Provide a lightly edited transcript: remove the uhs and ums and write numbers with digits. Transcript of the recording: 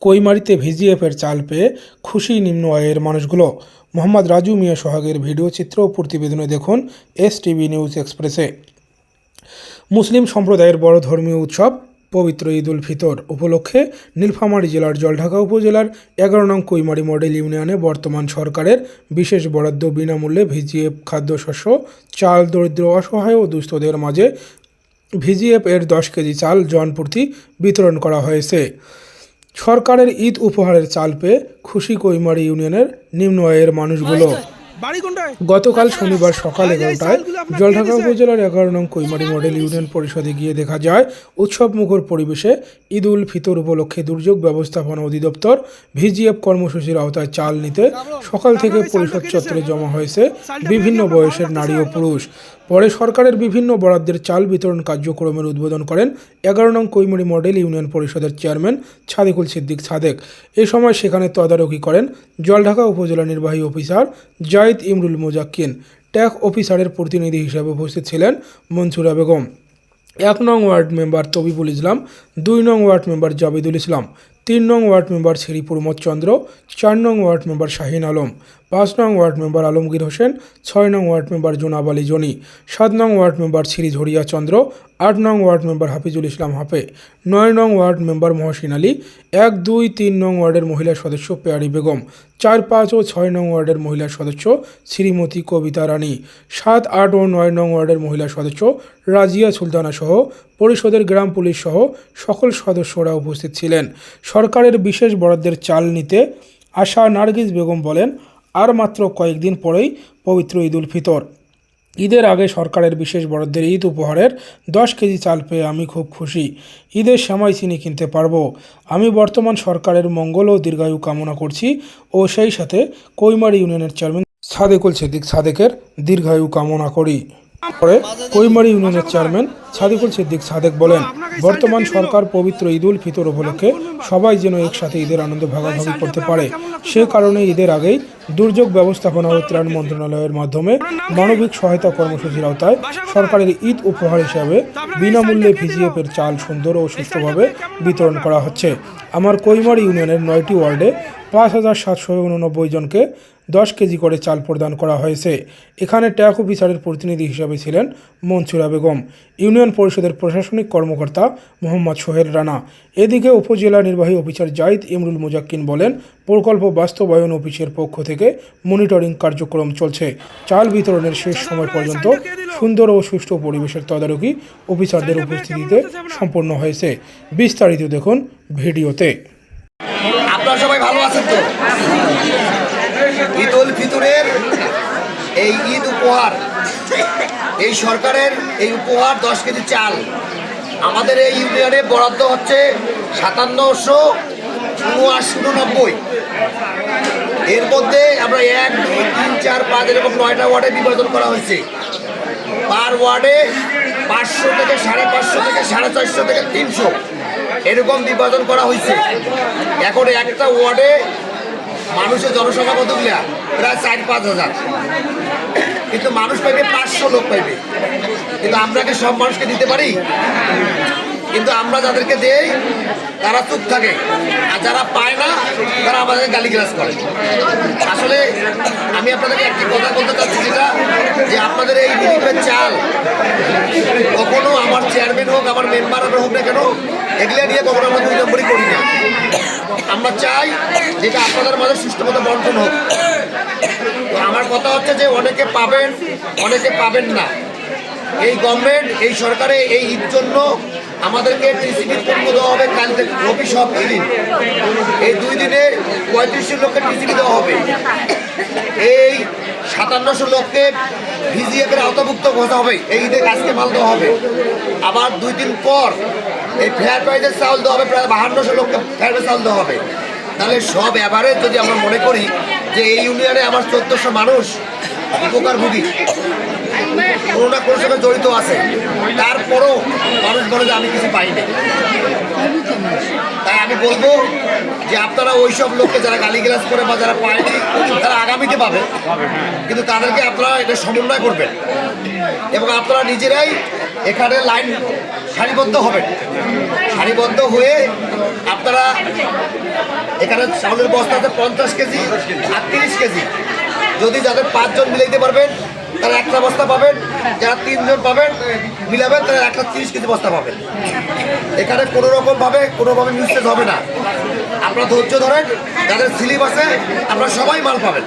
কৈমারিতে ভিজিএফের চাল পেয়ে খুশি নিম্ন আয়ের মানুষগুলো। মোহাম্মদ রাজু মিয়া সোহাগের ভিডিও চিত্র ও প্রতিবেদনে দেখুন STV নিউজ এক্সপ্রেসে। মুসলিম সম্প্রদায়ের বড় ধর্মীয় উৎসব পবিত্র ঈদ উল ফিতর উপলক্ষে নীলফামারী জেলার জলঢাকা উপজেলার 11 নং কৈমারি মডেল ইউনিয়নে বর্তমান সরকারের বিশেষ বরাদ্দ বিনামূল্যে ভিজিএফ খাদ্যশস্য চাল দরিদ্র অসহায় ও দুস্থদের মাঝে ভিজিএফ এর 10 কেজি চাল জনপ্রতি বিতরণ করা হয়েছে। সরকারের ঈদ উপহারের চাল পেয়ে খুশি কৈমারি ইউনিয়নের নিম্ন আয়ের মানুষগুলো। গতকাল শনিবার সকাল 11টায় জলঢাকা উপজেলার 11 নং কৈমারি মডেল ইউনিয়ন পরিষদে গিয়ে দেখা যায় উৎসব মুখর পরিবেশে ঈদ উল ফিতর উপলক্ষে দুর্যোগ ব্যবস্থাপনা অধিদপ্তর ভিজিএফ কর্মসূচির আওতায় চাল নিতে সকাল থেকে পরিষদ চত্বরে জমা হয়েছে বিভিন্ন বয়সের নারী ও পুরুষ। পরে সরকারের বিভিন্ন বরাদ্দের চাল বিতরণ কার্যক্রমের উদ্বোধন করেন 11 নং কৈমারি মডেল ইউনিয়ন পরিষদের চেয়ারম্যান সাদেকুল সিদ্দিক সাদেক। এ সময় সেখানে তদারকি করেন জলঢাকা উপজেলা নির্বাহী অফিসার জাহিদ ইমরুল মুজাক্কিন। ট্যাক্স অফিসারের প্রতিনিধি হিসেবে উপস্থিত ছিলেন মনসুরা বেগম, 1 নং ওয়ার্ড মেম্বার তবিবুল ইসলাম, 2 নং ওয়ার্ড মেম্বার জাবিদুল ইসলাম, 3 নং ওয়ার্ড মেম্বার শ্রী প্রমোদ চন্দ্র, 4 নং ওয়ার্ড মেম্বার শাহিন আলম, 5 নং ওয়ার্ড মেম্বার আলমগীর হোসেন, 6 নং ওয়ার্ড মেম্বার জোনাব আলী জনি, 7 নং ওয়ার্ড মেম্বার শ্রী ঝরিয়া চন্দ্র, 8 নং ওয়ার্ড মেম্বার হাফিজুল ইসলাম হাফে, 9 নং ওয়ার্ড মেম্বার মহসিন আলী, 1, 2, 3 নং ওয়ার্ডের মহিলা সদস্য পেয়ারি বেগম, 4, 5 ও 6 নং ওয়ার্ডের মহিলা সদস্য শ্রীমতী কবিতা রানী, 7, 8 ও 9 নং ওয়ার্ডের মহিলা সদস্য রাজিয়া সুলতানা সহ পরিষদের গ্রাম পুলিশ সহ সকল সদস্যরা উপস্থিত ছিলেন। সরকারের বিশেষ বরাদ্দের চাল নিতে আশা নার্গিস বেগম বলেন, আর মাত্র কয়েকদিন পরেই পবিত্র ঈদ উল ফিতর। ঈদের আগে সরকারের বিশেষ বরাদ্দের ঈদ উপহারের 10 কেজি চাল পেয়ে আমি খুব খুশি। ঈদের সেমাই চিনি কিনতে পারবো। আমি বর্তমান সরকারের মঙ্গল ও দীর্ঘায়ু কামনা করছি ও সেই সাথে কৈমারি ইউনিয়নের চেয়ারম্যান সাদেকুল সিদ্দিক সাদেকের দীর্ঘায়ু কামনা করি। পরে কৈমারি ইউনিয়নের চেয়ারম্যান সাদেকুল সিদ্দিক সাদেক বলেন, বর্তমান সরকার পবিত্র ঈদ উল ফিতর উপলক্ষে সবাই যেন একসাথে ঈদের আনন্দ ভাগাভাগি করতে পারে, সে কারণে ঈদের আগেই দুর্যোগ ব্যবস্থাপনা ও ত্রাণ মন্ত্রণালয়ের মাধ্যমে মানবিক সহায়তা কর্মসূচির আওতায় সরকারের ঈদ উপহার হিসাবে বিনামূল্যে ভিজিএফ এর চাল সুন্দর ও সুষ্ঠুভাবে বিতরণ করা হচ্ছে। আমার কৈমারি ইউনিয়নের 9টি ওয়ার্ডে 5789 জনকে 10 কেজি করে চাল প্রদান করা হয়েছে। এখানে ট্যাক্স অফিসারের প্রতিনিধি হিসাবে ছিলেন মনসুরা বেগম, ইউনিয়ন পরিষদের প্রশাসনিক কর্মকর্তা মোহাম্মদ সোহেল রানা। এদিকে উপজেলা নির্বাহী অফিসার জাহিদ ইমরুল মুজাক্কিন বলেন, প্রকল্প বাস্তবায়ন অফিসের পক্ষ থেকে মনিটরিং কার্যক্রম চলছে। চাল বিতরণের শেষ সময় পর্যন্ত সুন্দর ও সুষ্ঠু পরিবেশের তদারকি অফিসারদের উপস্থিতিতে সম্পন্ন হয়েছে। বিস্তারিত দেখুন ভিডিওতে। আপনারা সবাই ভালো আছেন তো? ঈদ উল ফিতরের এই ঈদ উপহার, এই সরকারের এই উপহার 10 কেজি চাল আমাদের এই ইউনিয়নে বরাদ্দ হচ্ছে 5789। এর মধ্যে আমরা 1, 2, 3, 4, 5 এরকম 9টা ওয়ার্ডে বিভাজন করা হয়েছে। পার ওয়ার্ডে 500 থেকে 550 থেকে 450 থেকে 300 এরকম বিভাজন করা হয়েছে। এখন একটা ওয়ার্ডে মানুষের জনসংখ্যা কতগুলা? প্রায় 4-5 হাজার, কিন্তু মানুষ পাইবে 500 লোক পাইবে। কিন্তু আমরা কি সব মানুষকে দিতে পারি? কিন্তু আমরা যাদেরকে দেই তারা চুপ থাকে, আর যারা পায় না তারা আমাদের গালিগালাজ করে। আসলে আমি আপনাদেরকে একটি কথা বলতে চাচ্ছি, যেটা যে আপনাদের এই রিলিফের চাল কখনো আমার চেয়ারম্যান হোক, আমার মেম্বার হোক না কেন, এগুলো নিয়ে কখনো আমরা 2 নম্বরই করি না। আমরা চাই যেটা আপনাদের মাঝে সুষ্ঠুমতো বন্টন হোক। তো আমার কথা হচ্ছে যে অনেকে পাবেন, অনেকে পাবেন না। এই গভর্নমেন্ট, এই সরকারে এই ঈদ জন্য আমাদেরকে টিসিবির পণ্য দেওয়া হবে কাল থেকে, রবি সব দিন। এই 2 দিনে 3500 লোককে টিসিবি দেওয়া হবে। এই 5700 লোককে ভিজিএফের আওতাভুক্ত করা হবে। এই ঈদে আজকে মাল দেওয়া হবে। আবার 2 দিন পর এই ফেয়ার প্রাইজের চাউল দেওয়া হবে, প্রায় 5200 লোককে ফেয়ার প্রাইজ চাউল দেওয়া হবে। তাহলে সব এভারেজ যদি আমরা মনে করি যে এই ইউনিয়নে আমার 1400 মানুষ উপকারভোগী, কোনো না কোনো সঙ্গে জড়িত আছে, তারপরও মানুষ বলে যে আমি কিছু পাইনি। তাই আমি বলবো যে আপনারা ওই সব লোককে যারা গালিগালাজ করে বা যারা পায়নি তারা আগামীতে পাবে, কিন্তু তাদেরকে আপনারা এটা সমন্বয় করবেন এবং আপনারা নিজেরাই এখানে সারিবদ্ধ হবেন। সারিবদ্ধ হয়ে আপনারা বস্তা আছে 50 কেজি আর 30 কেজি। যদি যাদের 5 জন মিলাইতে পারবেন তারা একটা বস্তা পাবেন, যারা 3 জন পাবেন মিলাবেন তারা একটা 30 কেজি বস্তা পাবেন। এখানে কোনোভাবে মিস্টেক হবে না। আপনারা ধৈর্য ধরেন, যাদের স্লিপ আছে আপনারা সবাই মাল পাবেন।